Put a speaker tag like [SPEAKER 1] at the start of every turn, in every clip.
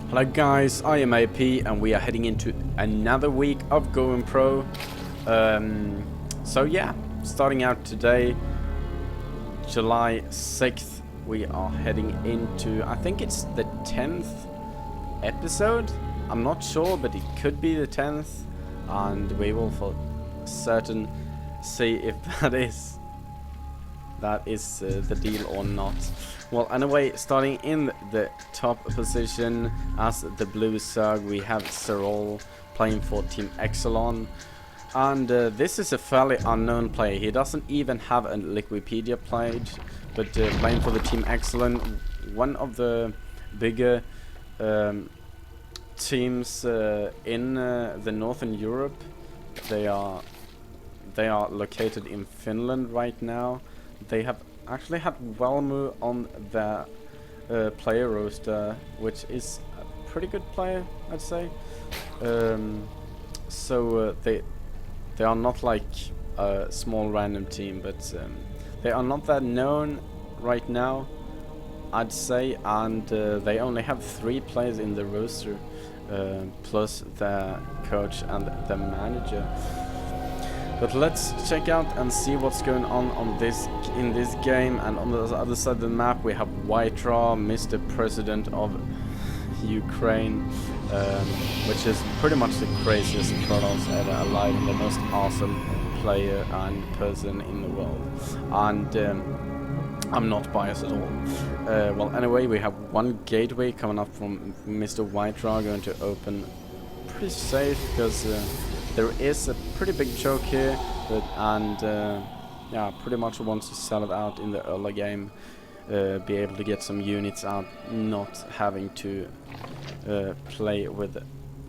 [SPEAKER 1] Hello guys, I am AP and we are heading into another week of Going Pro. So yeah, starting out today, July 6th, we are heading into, I think it's the 10th episode. I'm not sure, but it could be the 10th, and we will for certain see if that is the deal or not. Well, anyway, starting in the top position as the blue Zerg, we have ZvP playing for Team eXelon. And this is a fairly unknown player. He doesn't even have a Wikipedia page, but playing for the Team eXelon, one of the bigger teams in the Northern Europe. They are located in Finland right now. They have actually had Velmu on their player roster, which is a pretty good player, I'd say. So they are not like a small random team, but they are not that known right now, I'd say, and they only have 3 players in the roster, plus their coach and the manager. But let's check out and see what's going on in this game. And on the other side of the map we have WhiteRa, Mr. President of Ukraine, which is pretty much the craziest Protoss ever alive and the most awesome player and person in the world. And I'm not biased at all. Well, anyway, we have one gateway coming up from Mr. WhiteRa, going to open pretty safe because there is a pretty big choke here, and yeah, pretty much wants to sell it out in the early game, be able to get some units out, not having to play with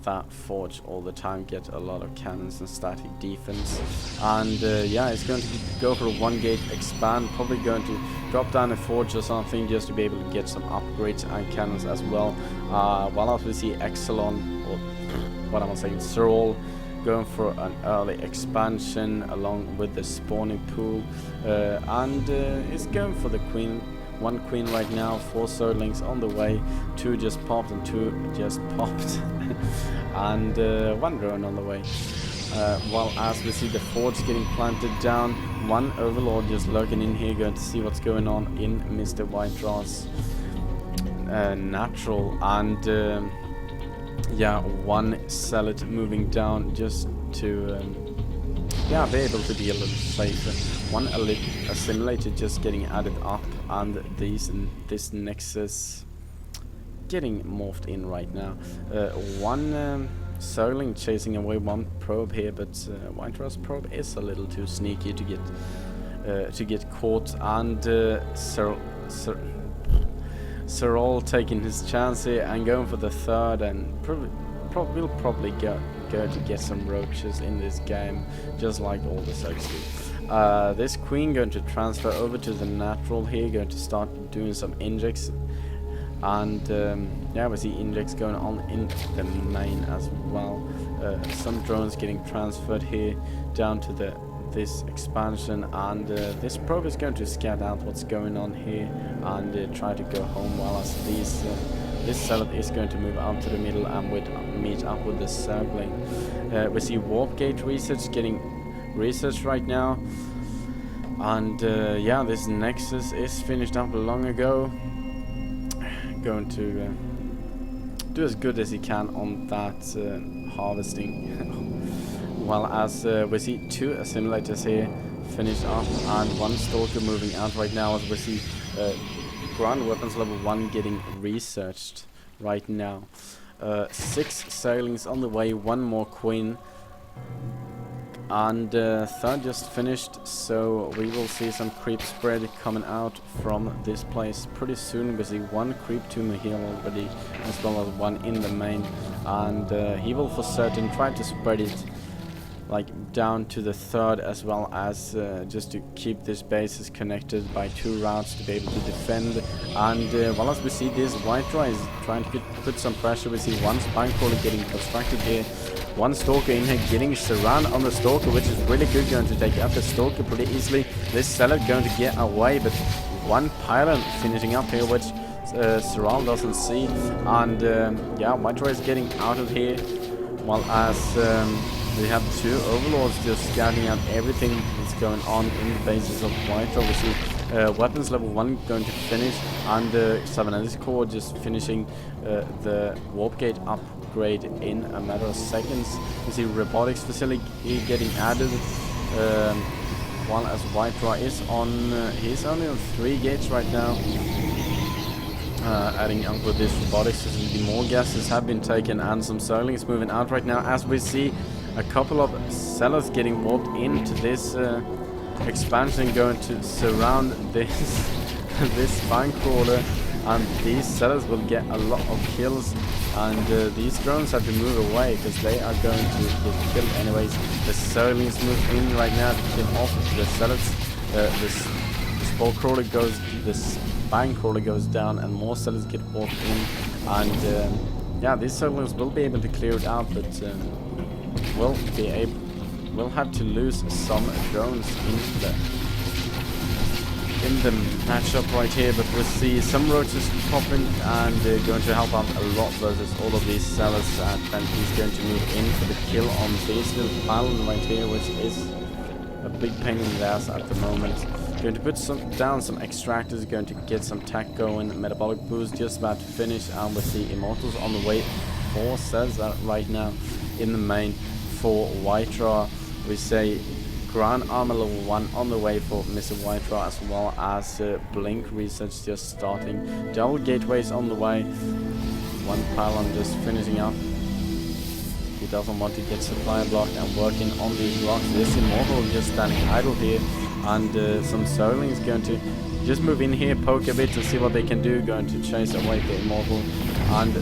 [SPEAKER 1] that forge all the time, get a lot of cannons and static defense. And yeah, it's going to go for a 1 gate expand, probably going to drop down a forge or something just to be able to get some upgrades and cannons as well. While else we see eXelon, or what am I saying, ZvP, going for an early expansion along with the spawning pool, and is going for the queen. 1 queen right now, 4 Zerglings on the way, 2 just popped and 2 just popped, and 1 drone on the way. While as we see the forge getting planted down, 1 overlord just lurking in here, going to see what's going on in Mr. WhiteRa's natural, and yeah, 1 zealot moving down just to yeah, be able to be a little safer. 1 assimilator just getting added up, and this Nexus getting morphed in right now. 1 Zergling chasing away 1 probe here, but WhiteRa's probe is a little too sneaky to get caught, and ZvP taking his chance here and going for the 3rd, and will probably go to get some roaches in this game, just like all the Zergs do. This queen going to transfer over to the natural here, going to start doing some injects, and yeah, we see injects going on in the main as well. Some drones getting transferred here down to this expansion, and this probe is going to scout out what's going on here and try to go home, while as this zealot is going to move out to the middle and meet up with the Zergling. We see warp gate research getting researched right now, and yeah, this Nexus is finished up long ago. Going to do as good as he can on that harvesting. While as we see 2 assimilators here finished up, and 1 stalker moving out right now, as we see ground weapons level 1 getting researched right now. 6 Zerglings on the way, 1 more queen, and 3rd just finished, so we will see some creep spread coming out from this place pretty soon. We see 1 creep tumor here already, as well as 1 in the main, and he will for certain try to spread it like down to the 3rd, as well as just to keep this bases connected by 2 routes to be able to defend. And while as we see this, WhiteRa is trying to put some pressure. We see 1 spine crawler getting constructed here, 1 stalker in here getting surrounded on the stalker, which is really good, going to take out the stalker pretty easily. This zealot going to get away, but 1 pylon finishing up here, which Serral doesn't see. And yeah, WhiteRa is getting out of here, while as we have two overlords just scouting out everything that's going on in the bases of WhiteRa. We see weapons level 1 going to finish, and cybernetics core just finishing the warp gate upgrade in a matter of seconds. We see robotics facility getting added, while as WhiteRa is on, he's only on 3 gates right now. Adding up with this robotics facility, more gases have been taken and some Zerlings moving out right now, as we see a couple of sellers getting warped into this expansion, going to surround this this spine crawler, and these sellers will get a lot of kills, and these drones have to move away because they are going to get killed anyways. The Zerlings move in right now to kill off the sellers. This spore crawler goes, this spine crawler goes down, and more sellers get warped in, and yeah, these Zerlings will be able to clear it out, but we'll have to lose some drones in the matchup right here. But we'll see some roaches popping, and going to help out a lot versus all of these sellers, and then he's going to move in for the kill on this little pylon right here, which is a big pain in the ass at the moment. Going to put down some extractors, going to get some tech going. Metabolic boost just about to finish, and with the immortals on the way. 4 cells right now in the main for WhiteRa. We say ground armor level 1 on the way for Mr. WhiteRa, as well as blink research just starting. Double gateways on the way. 1 pylon just finishing up. He doesn't want to get supply blocked and working on these rocks. This immortal just standing idle here, and some Zerlings going to just move in here, poke a bit to see what they can do. Going to chase away the immortal and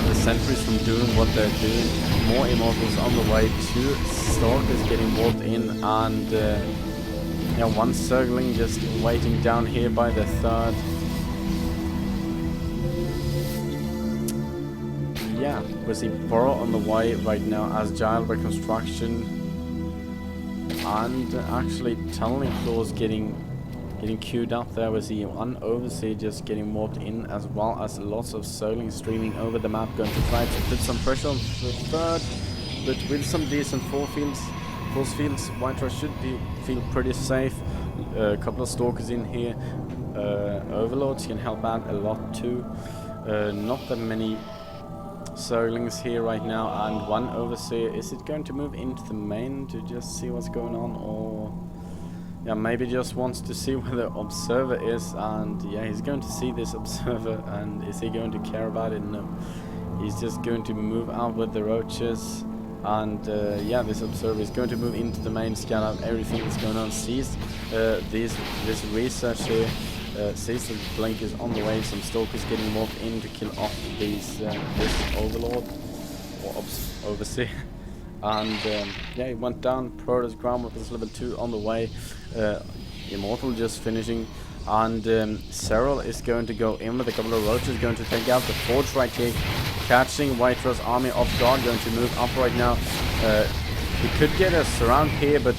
[SPEAKER 1] the sentries from doing what they're doing. More immortals on the way. 2 stalkers getting warped in, and yeah, 1 Zerling just waiting down here by the 3rd. Yeah, we see Burrow on the way right now as Giant Reconstruction, and actually tunneling claws getting queued up there. We see 1 overseer just getting warped in, as well as lots of Zerlings streaming over the map, going to try to put some pressure on the 3rd, but with some decent force fields, WhiteRa should feel pretty safe. A couple of stalkers in here. Overlords can help out a lot too. Not that many Zerlings here right now, and 1 overseer. Is it going to move into the main to just see what's going on, or yeah, maybe just wants to see where the observer is? And yeah, he's going to see this observer, and is he going to care about it? No, he's just going to move out with the roaches, and yeah, this observer is going to move into the main, scan out everything that's going on, sees this research here. Sees the blink is on the way, some stalkers getting warped in to kill off these this overlord or overseer, and yeah, he went down. Protoss ground weapons level 2 on the way. Immortal just finishing, and Serral is going to go in with a couple of roaches, going to take out the forge right here, catching WhiteRa's army off guard, going to move up right now. He could get a surround here, but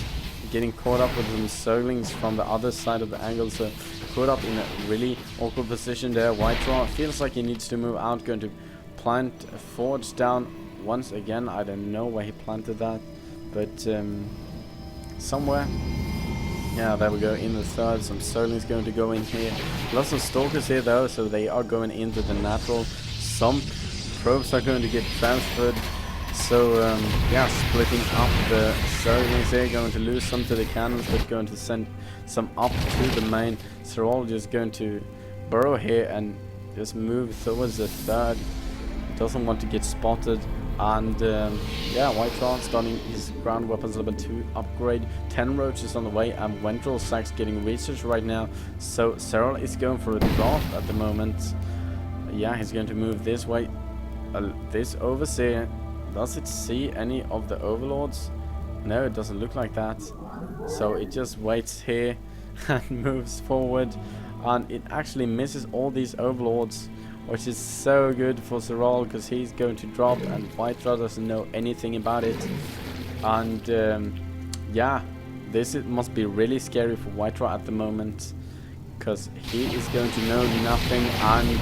[SPEAKER 1] getting caught up with some Zerlings from the other side of the angle, so caught up in a really awkward position there. WhiteRa feels like he needs to move out, going to plant a forge down once again. I don't know where he planted that, but somewhere. Yeah, there we go, in the 3rd. Some Zerlings going to go in here. Lots of stalkers here though, so they are going into the natural. Some probes are going to get transferred. So yeah, splitting up the Zerlings here, going to lose some to the cannons, but going to send some up to the main. Serral just going to burrow here and just move towards the 3rd. Doesn't want to get spotted, and yeah, WhiteRa starting his ground weapons level 2 upgrade. 10 roaches on the way, and Ventral Sacks getting research right now. So Serral is going for a drop at the moment. Yeah, he's going to move this way. This overseer, does it see any of the overlords? No, it doesn't look like that. So it just waits here and moves forward, and it actually misses all these overlords, which is so good for Serral, because he's going to drop and WhiteRa doesn't know anything about it. And yeah, this must be really scary for WhiteRa at the moment. because he is going to know nothing, and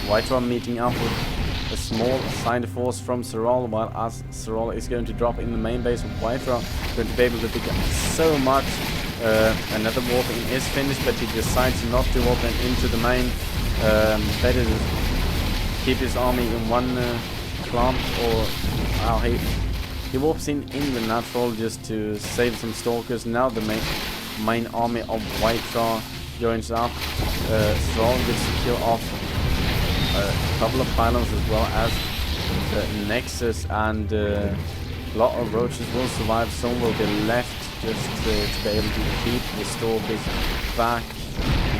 [SPEAKER 1] WhiteRa meeting up with a small assigned force from ZvP, while as ZvP is going to drop in the main base of WhiteRa, going to be able to pick up so much. Another warp in is finished, but he decides not to warp into the main. Better to keep his army in one clump, or he warps in the natural just to save some stalkers. Now the main army of WhiteRa joins up. Strong gets to kill off a couple of pylons as well as the Nexus, and a lot of roaches will survive. Some will be left just to be able to keep the stalkers back.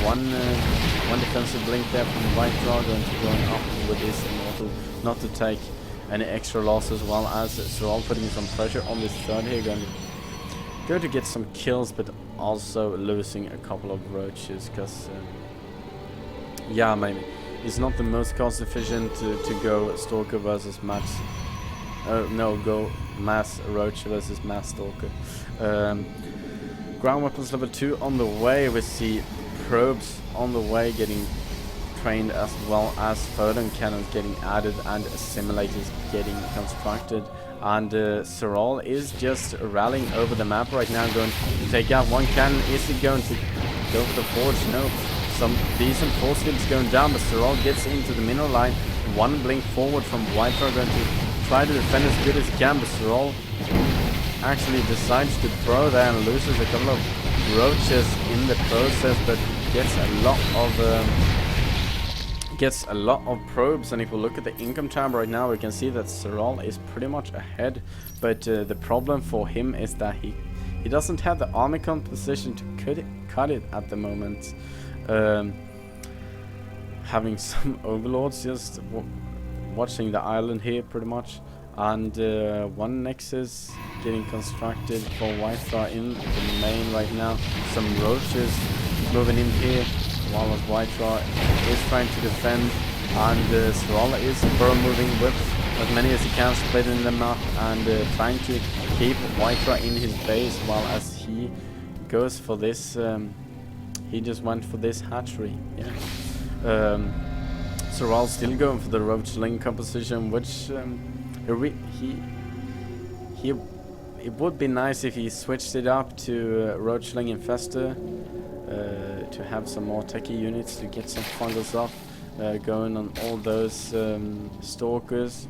[SPEAKER 1] One defensive blink there from WhiteRa, going to join up with this immortal, not to take any extra losses, while as ZvP putting some pressure on this third here, going to get some kills, but also losing a couple of roaches, because yeah, maybe it's not the most cost efficient to go stalker versus mass. No, go mass roach versus mass stalker. Ground weapons level 2 on the way. We see probes on the way getting trained, as well as photon cannons getting added and simulators getting constructed. And ZvP is just rallying over the map right now, going to take out one cannon. Is he going to go for the forge? No. Some decent force fields going down, but ZvP gets into the mineral line. One blink forward from WhiteRa, going to try to defend as good as he can, but ZvP actually decides to throw there and loses a couple of roaches in the process, but gets a lot of probes. And if we look at the income tab right now, we can see that ZvP is pretty much ahead, but the problem for him is that he doesn't have the army composition to cut it at the moment. Having some overlords just watching the island here pretty much, and one Nexus getting constructed for WhiteRa in the main right now. Some roaches moving in here, while as WhiteRa is trying to defend, and ZvP is burrow moving with as many as he can, splitting them up and trying to keep WhiteRa in his base, while as he goes for this. He just went for this hatchery. Yeah. ZvP still going for the roachling composition, which it would be nice if he switched it up to roachling infestor, to have some more techie units to get some fungals off, going on all those stalkers.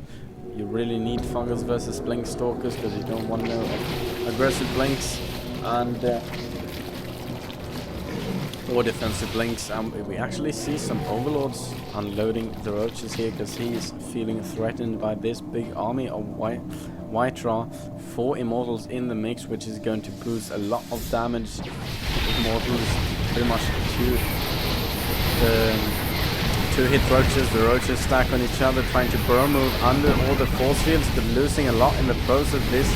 [SPEAKER 1] You really need fungals versus blink stalkers, because you don't want no aggressive blinks and or defensive blinks. We actually see some overlords unloading the roaches here, because he is feeling threatened by this big army of WhiteRa. 4 immortals in the mix, which is going to boost a lot of damage. Immortals pretty much two hit roaches. The roaches stack on each other, trying to burrow move under all the force fields, but losing a lot in the process. This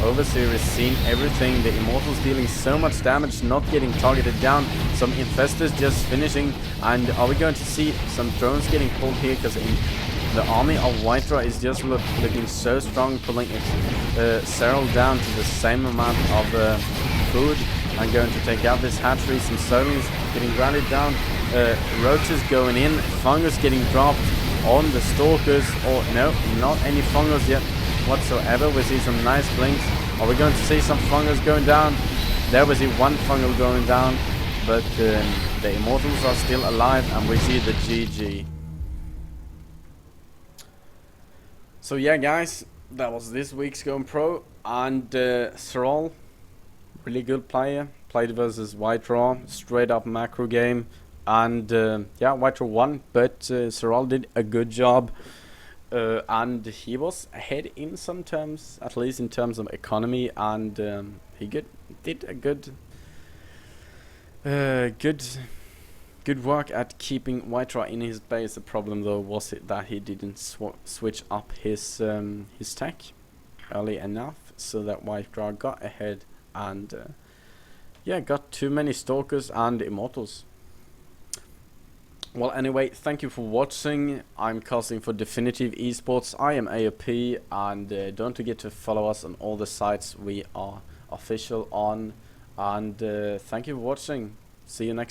[SPEAKER 1] Overseer is seeing everything. The immortals dealing so much damage, not getting targeted down. Some infestors just finishing. And are we going to see some drones getting pulled here? Because the army of WhiteRa is just looking so strong, pulling eXelon down to the same amount of food. I'm going to take out this hatchery. Some Solings getting grounded down. Roaches going in. Fungus getting dropped on the stalkers. Or no, not any fungus yet whatsoever. We see some nice blinks. Are we going to see some fungus going down? There we see one fungal going down, but the immortals are still alive, and we see the GG. So yeah, guys, that was this week's Going Pro, and ZvP, really good player, played versus WhiteRa, straight up macro game, and yeah, WhiteRa won, but ZvP did a good job. And he was ahead in some terms, at least in terms of economy, and he did a good work at keeping WhiteRa in his base. The problem though was that he didn't switch up his tech early enough, so that WhiteRa got ahead and yeah, got too many stalkers and immortals. Well, anyway, thank you for watching. I'm casting for Definitive Esports. I am AOP, and don't forget to follow us on all the sites we are official on. And thank you for watching. See you next